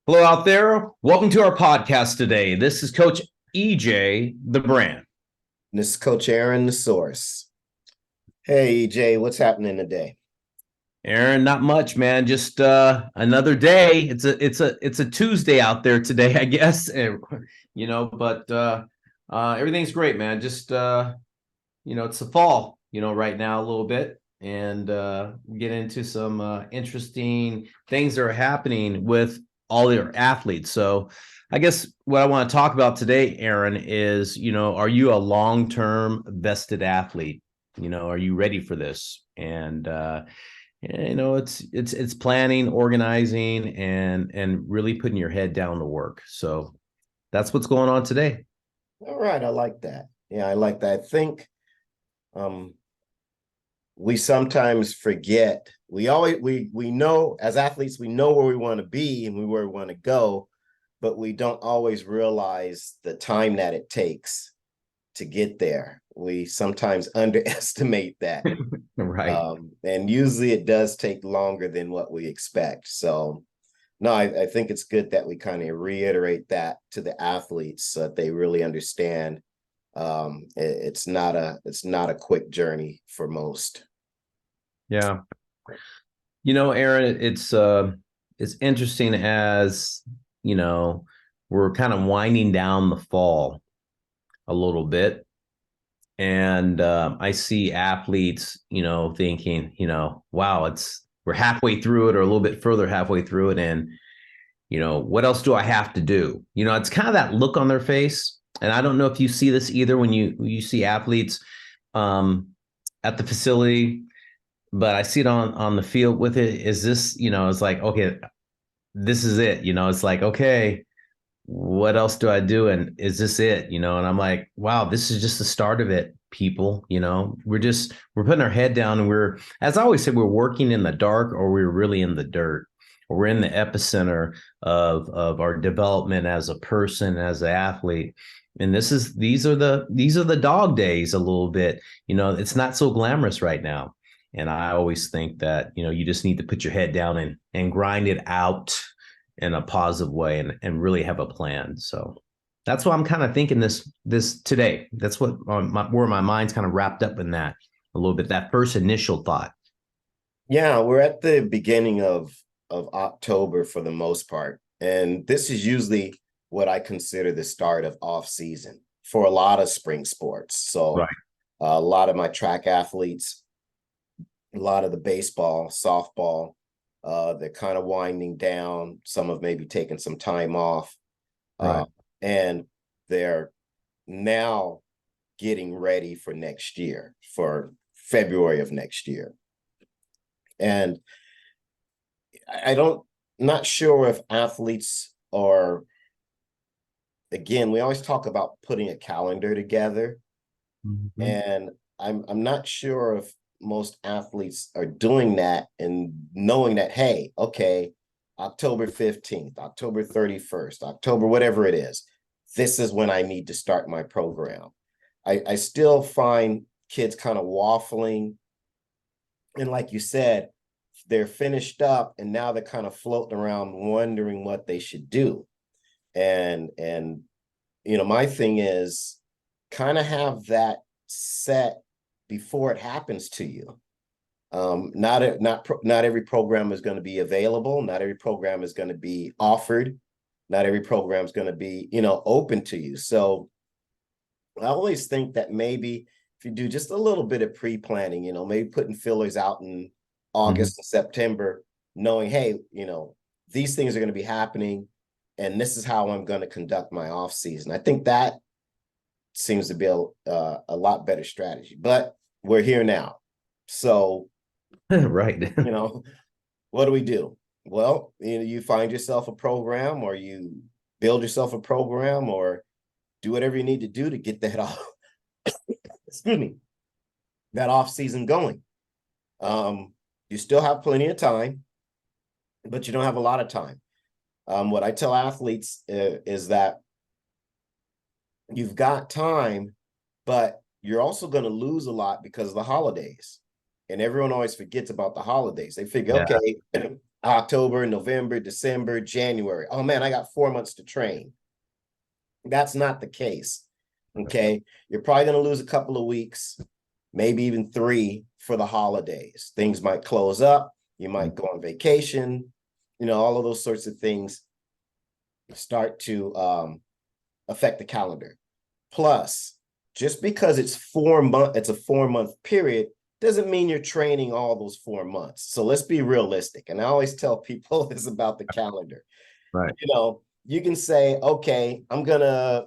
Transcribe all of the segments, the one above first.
Hello out there. Welcome to our podcast today. This is Coach EJ, the brand. This is Coach Aaron, the source. Hey, EJ, what's happening today? Aaron, not much, man. Just another day. It's a Tuesday out there today, I guess. But everything's great, man. Just it's the fall, right now a little bit, and get into some interesting things that are happening with all your athletes. So I guess what I want to talk about today, Aaron, is, are you a long-term vested athlete? Are you ready for this? And it's planning, organizing, and really putting your head down to work. So that's what's going on today. All right, I like that. Yeah, I like that. I think um, we sometimes forget. We know as athletes, we know where we want to be and where we want to go, but we don't always realize the time that it takes to get there. We sometimes underestimate that. Right. And usually it does take longer than what we expect. So no, I think it's good that we kind of reiterate that to the athletes so that they really understand it's not a quick journey for most. Yeah. Aaron, it's interesting as, we're kind of winding down the fall a little bit. And I see athletes, thinking, wow, we're halfway through it or a little bit further halfway through it. And, what else do I have to do? It's kind of that look on their face. And I don't know if you see this either when you see athletes at the facility, but I see it on the field with it. Is this, it's like, okay, this is it. It's like, okay, what else do I do? And is this it? And I'm like, wow, this is just the start of it, people. We're putting our head down and as I always say, we're working in the dark, or we're really in the dirt, or we're in the epicenter of our development as a person, as an athlete. And these are the dog days a little bit. It's not so glamorous right now. And I always think that, you just need to put your head down and grind it out in a positive way and really have a plan. So that's what I'm kind of thinking this today. That's what where my mind's kind of wrapped up in that a little bit, that first initial thought. Yeah, we're at the beginning of October for the most part. And this is usually what I consider the start of off season for a lot of spring sports. So Right. a lot of my track athletes, a lot of the baseball, softball, they're kind of winding down. Some have maybe taken some time off, Right. and they're now getting ready for next year, for February of next year. And I don't, not sure if athletes are, again, we always talk about putting a calendar together, Mhm. and I'm not sure if most athletes are doing that and knowing that, hey, okay, October 15th, October 31st, October, whatever it is, this is when I need to start my program. I still find kids kind of waffling. And like you said, they're finished up and now they're kind of floating around wondering what they should do. And my thing is kind of have that set before it happens to you. Not every program is going to be available. Not every program is going to be offered. Not every program is going to be, open to you. So I always think that maybe if you do just a little bit of pre-planning, maybe putting fillers out in Mhm. August and September, knowing, hey, these things are going to be happening, and this is how I'm going to conduct my off season. I think that seems to be a lot better strategy. But we're here now, so Right. what do we do? Well, you find yourself a program, or you build yourself a program, or do whatever you need to do to get that off. Excuse me, that off season going. You still have plenty of time, but you don't have a lot of time. What I tell athletes is that you've got time, but you're also going to lose a lot because of the holidays. And everyone always forgets about the holidays. They figure, Yeah. okay, October, November, December, January. Oh man, I got 4 months to train. That's not the case. Okay. You're probably going to lose a couple of weeks, maybe even 3 for the holidays. Things might close up. You might go on vacation. All of those sorts of things start to affect the calendar. Plus, just because it's 4 months, it's a 4-month period, doesn't mean you're training all those 4 months. So let's be realistic. And I always tell people this about the calendar. Right. You can say, okay, I'm gonna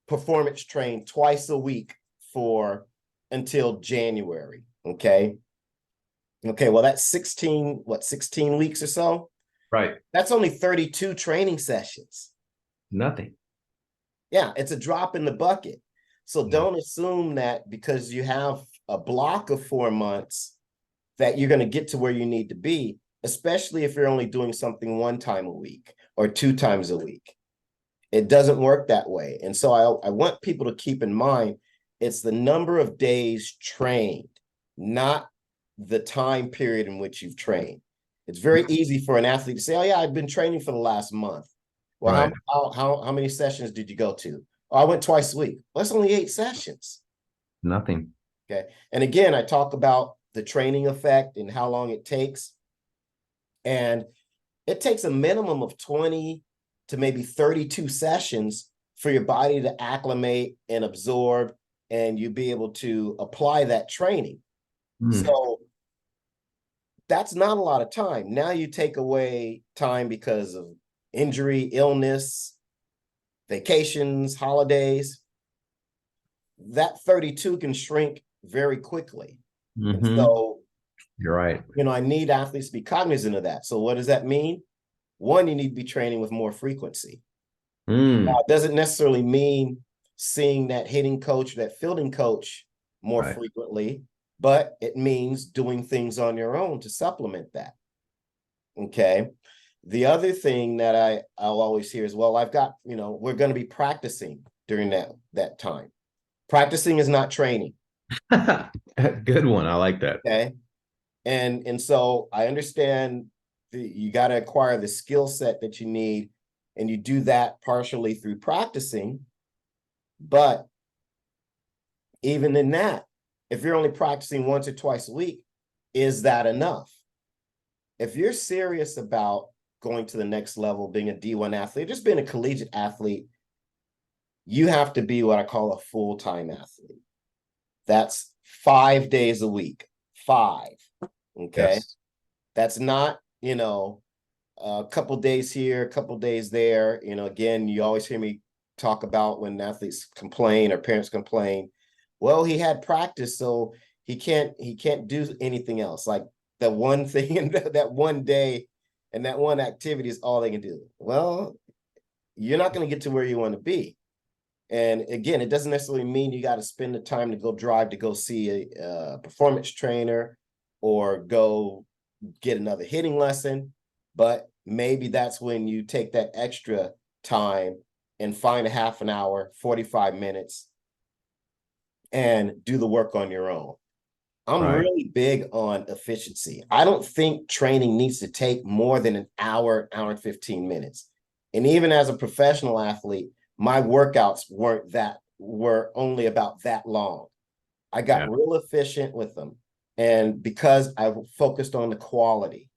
performance train twice a week for until January. Okay. Okay, well, that's 16 weeks or so? Right. That's only 32 training sessions. Nothing. Yeah, it's a drop in the bucket. So Yeah. don't assume that because you have a block of 4 months that you're going to get to where you need to be, especially if you're only doing something 1 time a week or 2 times a week. It doesn't work that way. And so I want people to keep in mind, it's the number of days trained, not the time period in which you've trained. It's very easy for an athlete to say, oh yeah, I've been training for the last month. Well, Right. how many sessions did you go to? Oh, I went twice a week. Well, that's only 8 sessions. Nothing. Okay. And again, I talk about the training effect and how long it takes. And it takes a minimum of 20 to maybe 32 sessions for your body to acclimate and absorb, and you be able to apply that training. So that's not a lot of time. Now you take away time because of injury, illness, vacations, holidays. That 32 can shrink very quickly. And so, You're right. I need athletes to be cognizant of that. So what does that mean? One, you need to be training with more frequency. Now, it doesn't necessarily mean seeing that hitting coach, that fielding coach more Right. frequently, but it means doing things on your own to supplement that. Okay. The other thing that I'll always hear is, well, I've got, we're going to be practicing during that time. Practicing is not training. Good one. I like that. Okay. And so I understand you got to acquire the skill set that you need, and you do that partially through practicing. But even in that, if you're only practicing once or twice a week, is that enough? If you're serious about going to the next level, being a D1 athlete, just being a collegiate athlete, you have to be what I call a full-time athlete. That's 5 days a week. 5. Okay. Yes. That's not, a couple days here, a couple days there. Again, you always hear me talk about when athletes complain or parents complain, well, he had practice, so he can't do anything else. Like that one thing and that one day and that one activity is all they can do. Well, you're not going to get to where you want to be. And again, it doesn't necessarily mean you got to spend the time to go see a performance trainer or go get another hitting lesson. But maybe that's when you take that extra time and find a half an hour, 45 minutes, and do the work on your own. I'm Right. really big on efficiency. I don't think training needs to take more than an hour, hour and 15 minutes. And even as a professional athlete, my workouts were only about that long. I Yeah. got real efficient with them. And because I focused on the quality.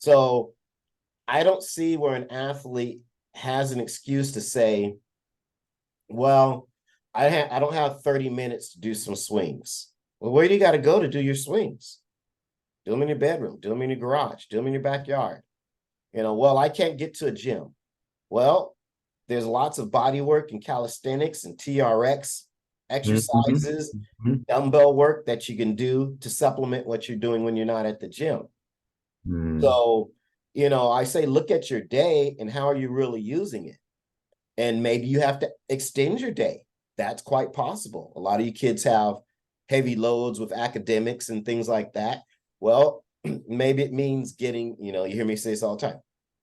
So I don't see where an athlete has an excuse to say, well, I don't have 30 minutes to do some swings. Well, where do you got to go to do your swings? Do them in your bedroom, do them in your garage, do them in your backyard. Well, I can't get to a gym. Well, there's lots of body work and calisthenics and TRX exercises, dumbbell work that you can do to supplement what you're doing when you're not at the gym. So, I say, look at your day and how are you really using it? And maybe you have to extend your day. That's quite possible. A lot of you kids have heavy loads with academics and things like that. Well, maybe it means getting, you hear me say this all the time,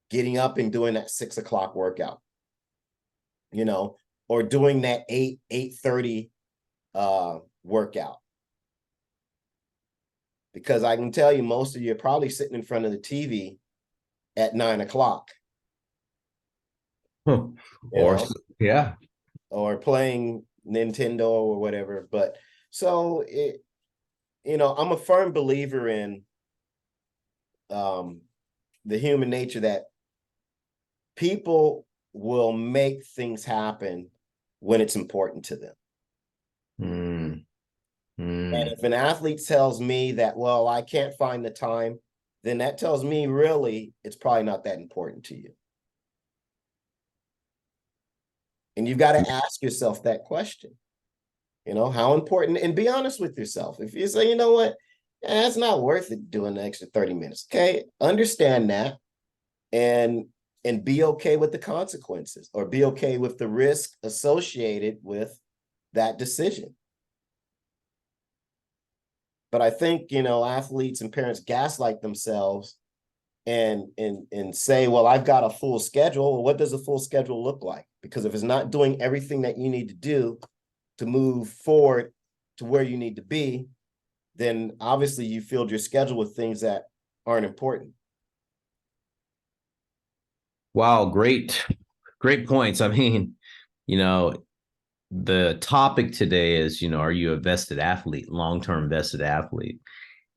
getting up and doing that 6 o'clock workout, or doing that 8:30 workout. because I can tell you most of you are probably sitting in front of the TV at 9 o'clock, Huh. you Or know, yeah. or playing Nintendo or whatever. But so I'm a firm believer in um, the human nature that people will make things happen when it's important to them. Mm, And mm. if an athlete tells me that, well, I can't find the time, then that tells me really it's probably not that important to you. And you've got to ask yourself that question. How important, and be honest with yourself. If you say, you know what, it's not worth it doing the extra 30 minutes. Okay, understand that, and be okay with the consequences, or be okay with the risk associated with that decision. But I think, athletes and parents gaslight themselves and say, well, I've got a full schedule. Well, what does a full schedule look like? Because if it's not doing everything that you need to do to move forward to where you need to be, then obviously you filled your schedule with things that aren't important. Wow, great points. I mean, you know, the topic today is, are you a vested athlete, long-term vested athlete?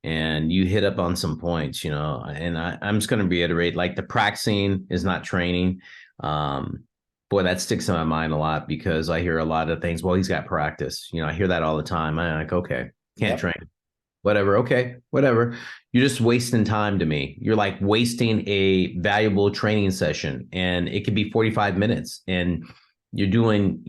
And you hit up on some points, and I'm just going to reiterate, like the practicing is not training. Boy, that sticks in my mind a lot because I hear a lot of things. Well, he's got practice. I hear that all the time. I'm like, okay, can't Yep. train. Whatever. Okay, whatever. You're just wasting time to me. You're like wasting a valuable training session, and it could be 45 minutes, and you're doing,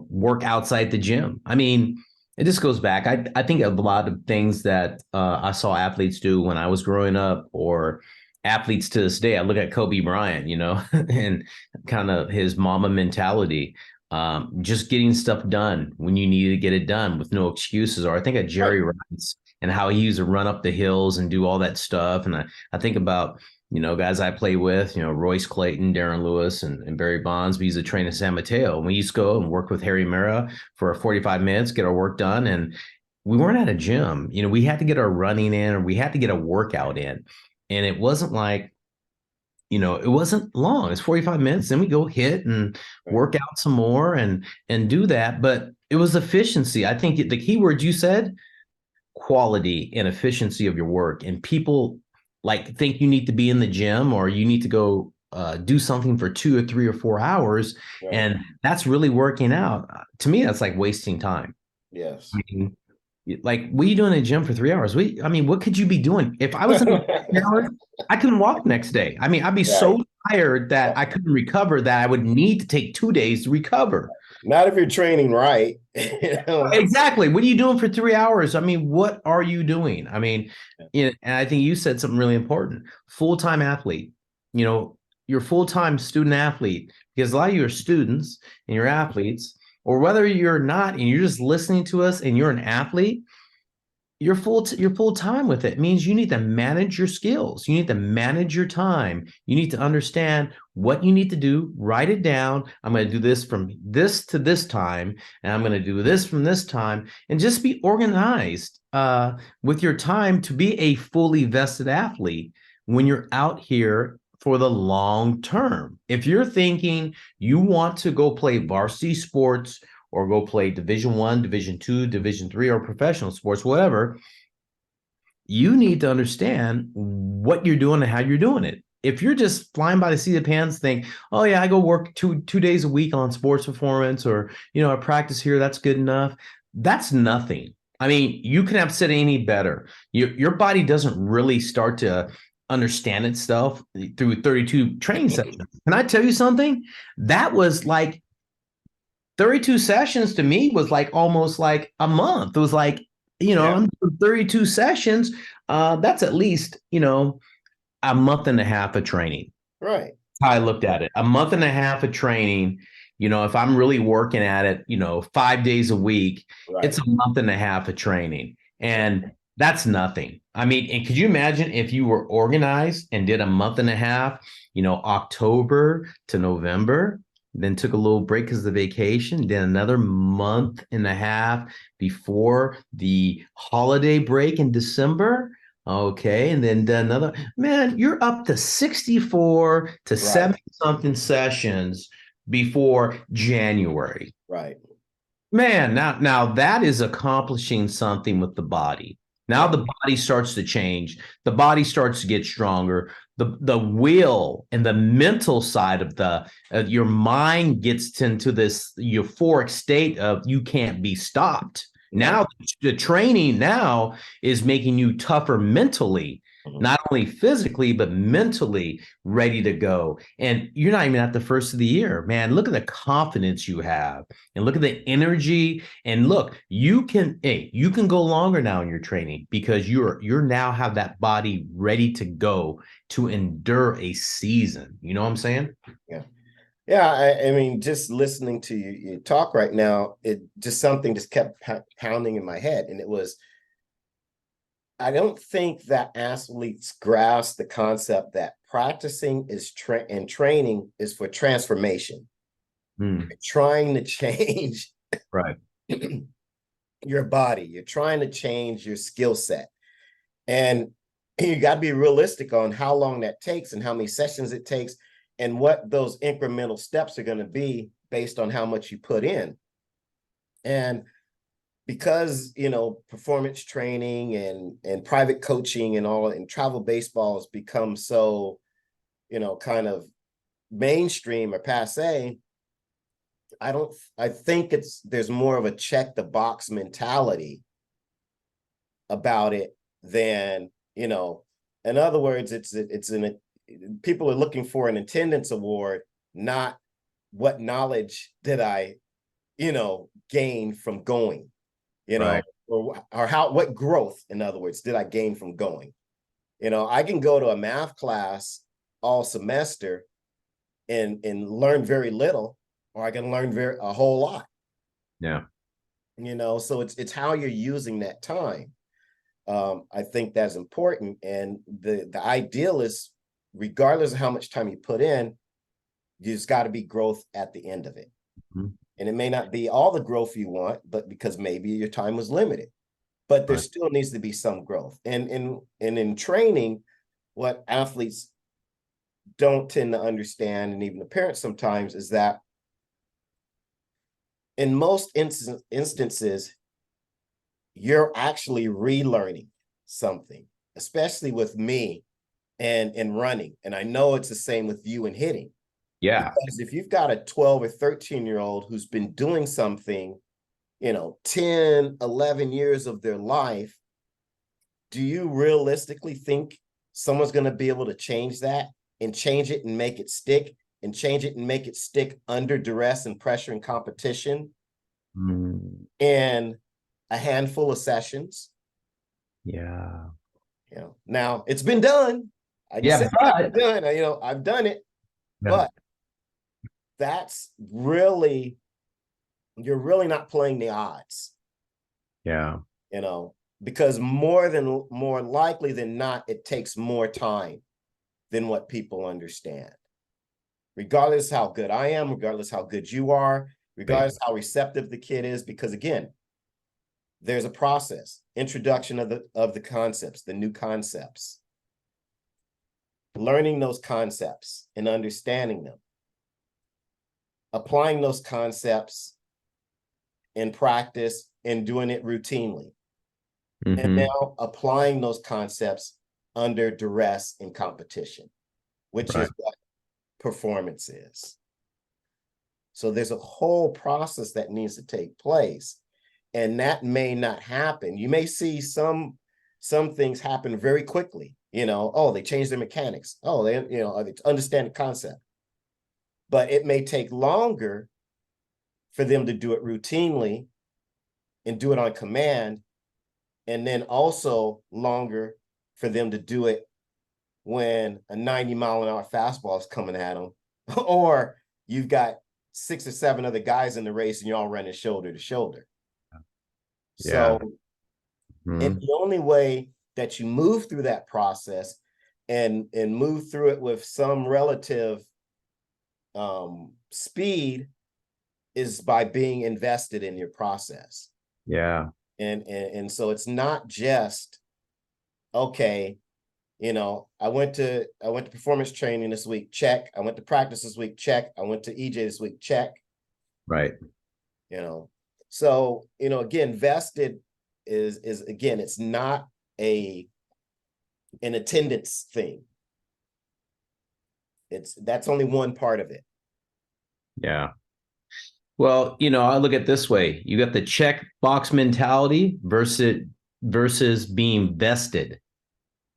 work outside the gym. I mean, it just goes back. I think of a lot of things that I saw athletes do when I was growing up, or athletes to this day. I look at Kobe Bryant, and kind of his mama mentality, just getting stuff done when you need to get it done with no excuses. Or I think of Right. Jerry Rice and how he used to run up the hills and do all that stuff. And I think about, guys I play with, Royce Clayton, Darren Lewis, and Barry Bonds. We used to train in San Mateo. And we used to go and work with Harry Mara for 45 minutes, get our work done. And we weren't at a gym. We had to get our running in, or we had to get a workout in. And it wasn't like, it wasn't long. It's 45 minutes. Then we go hit and Right. work out some more and do that. But it was efficiency. I think the key word you said, quality and efficiency of your work. And people like think you need to be in the gym, or you need to go do something for 2 or 3 or 4 hours, Right. and that's really working out. To me, that's like wasting time. I Yes. mean, like, what are you doing in the gym for 3 hours? I mean, what could you be doing? If I was in the 3 hours, I couldn't walk the next day. I mean, I'd be Right. so tired that I couldn't recover, that I would need to take 2 days to recover. Not if you're training right. Exactly. What are you doing for 3 hours? I mean, what are you doing? I mean, and I think you said something really important. Full-time athlete. You're full-time student athlete, because a lot of you are students and you're athletes, or whether you're not and you're just listening to us and you're an athlete, you're full time with it. It means you need to manage your skills. You need to manage your time. You need to understand what you need to do, write it down. I'm going to do this from this to this time, and I'm going to do this from this time, and just be organized with your time to be a fully vested athlete when you're out here for the long term. If you're thinking you want to go play varsity sports, or go play Division 1, Division 2, Division 3, or professional sports, whatever, you need to understand what you're doing and how you're doing it. If you're just flying by the seat of pants, think, oh yeah, I go work two days a week on sports performance, or I practice here, that's good enough. That's nothing. I mean, you can have said any better. Your body doesn't really start to understand itself through 32 training sessions. Can I tell you something? That was like 32 sessions to me was like almost like a month. It was like, Yeah. I'm doing 32 sessions. That's at least, a month and a half of training. Right. How I looked at it. A month and a half of training. If I'm really working at it, 5 days a week, it's Right. a month and a half of training. Right. And that's nothing. I mean, and could you imagine if you were organized and did a month and a half, October to November, then took a little break because of the vacation, then another month and a half before the holiday break in December? Okay, and then another man, you're up to 64 to Right, 70 something sessions before January. right. Man, now that is accomplishing something with the body. Now Yeah. the body starts to change. The body starts to get stronger. The will and the mental side of the your mind gets into this euphoric state of you can't be stopped. Right. Now the training now is making you tougher mentally, Mhm. not only physically but mentally ready to go. And you're not even at the first of the year, man. Look at the confidence you have and look at the energy and look, you can go longer now in your training because you're now have that body ready to go to endure a season. You know what I'm saying? Yeah. Yeah, I mean, just listening to you talk right now, it just something just kept pounding in my head. And it was, I don't think that athletes grasp the concept that practicing is and training is for transformation. Hmm. You're trying to change Right. your body, you're trying to change your skill set. And you got to be realistic on how long that takes and how many sessions it takes and what those incremental steps are going to be based on how much you put in. And because, performance training and private coaching and all and travel baseball has become so, kind of mainstream or passe, I think there's more of a check the box mentality about it than, in other words, people are looking for an attendance award, not what knowledge did I, gain from going, Right. or what growth, in other words, did I gain from going? I can go to a math class all semester and learn very little, or I can learn a whole lot, Yeah. so it's how you're using that time. I think that's important. And the ideal is, regardless of how much time you put in, there's got to be growth at the end of it. Mhm. And it may not be all the growth you want, but because maybe your time was limited. But there Right. still needs to be some growth. And in training, what athletes don't tend to understand, and even the parents sometimes, is that in most instances, you're actually relearning something, especially with me and running. And I know it's the same with you in hitting. Yeah. Because if you've got a 12 or 13-year-old who's been doing something, 10, 11 years of their life, do you realistically think someone's going to be able to change that and change it and make it stick and change it and make it stick under duress and pressure and competition Mm. in a handful of sessions? Yeah. Now it's been done. I can say Yeah, it's but been done. I've done it, yeah. but that's really, you're really not playing the odds, Yeah. you know, because more likely than not, it takes more time than what people understand. Regardless how good I am, regardless how good you are, Right. regardless how receptive the kid is, because again, there's a process, introduction of the concepts, the new concepts, learning those concepts and understanding them, applying those concepts in practice and doing it routinely, and Hmm. now applying those concepts under duress and competition, which Right. is what performance is. So there's a whole process that needs to take place, and that may not happen. You may see some things happen very quickly. Oh, they changed their mechanics. Oh, they understand the concept, but it may take longer for them to do it routinely and do it on command, and then also longer for them to do it when a 90-mile-an-hour fastball is coming at them, or you've got 6 or 7 other guys in the race and you're all running shoulder to shoulder. Yeah. So, and Mhm. the only way that you move through that process and move through it with some relative speed is by being invested in your process. Yeah. And so it's not just okay, I went to performance training this week, check. I went to practice this week, check. I went to EJ this week, check. Right. You know, so again, vested is again, it's not an attendance thing. That's only one part of it. Yeah. Well, I look at it this way. You got the check box mentality versus being vested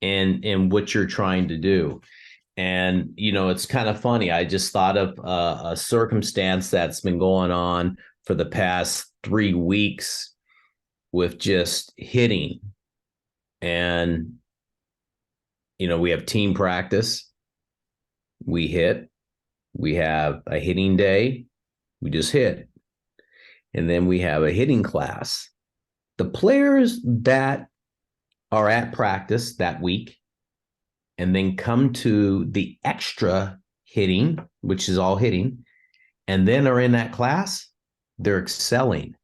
in what you're trying to do. And it's kind of funny. I just thought of a circumstance that's been going on for the past 3 weeks with just hitting. And we have team practice, we hit, we have a hitting day, we just hit. And then we have a hitting class. The players that are at practice that week and then come to the extra hitting, which is all hitting, and then are in that class, they're excelling.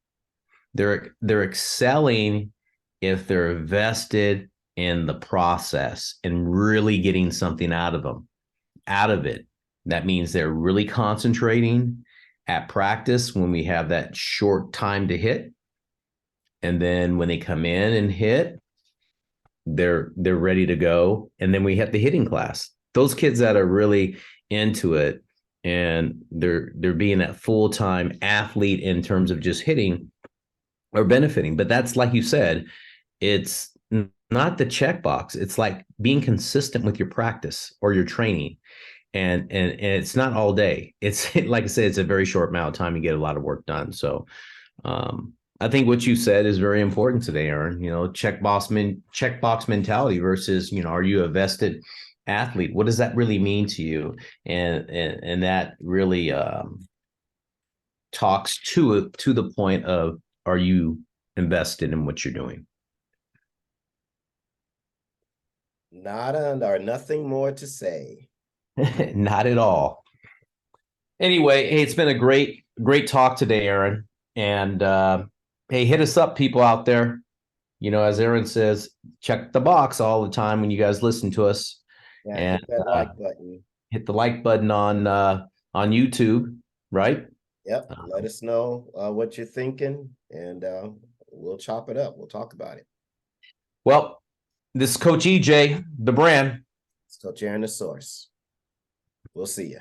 They're excelling if they're vested in the process and really getting something out of it. That means they're really concentrating at practice when we have that short time to hit. And then when they come in and hit, they're ready to go. And then we have the hitting class. Those kids that are really into it and they're being that full-time athlete in terms of just hitting are benefiting. But that's, like you said, it's not the checkbox. It's like being consistent with your practice or your training. And it's not all day. It's like I said, it's a very short amount of time. You get a lot of work done. So I think what you said is very important today, Aaron. Checkbox mentality versus, are you a vested athlete? What does that really mean to you? And that really talks to the point of, are you invested in what you're doing? Nada or nothing more to say. Not at all. Anyway, hey, it's been a great talk today, Aaron. And hey, hit us up, people out there. As Aaron says, check the box all the time when you guys listen to us. Yeah, And hit that like button. hit the like button on YouTube, right? Yep. Let us know what you're thinking, and we'll chop it up. We'll talk about it. Well, this is Coach EJ, the brand. Still sharing the source. We'll see you.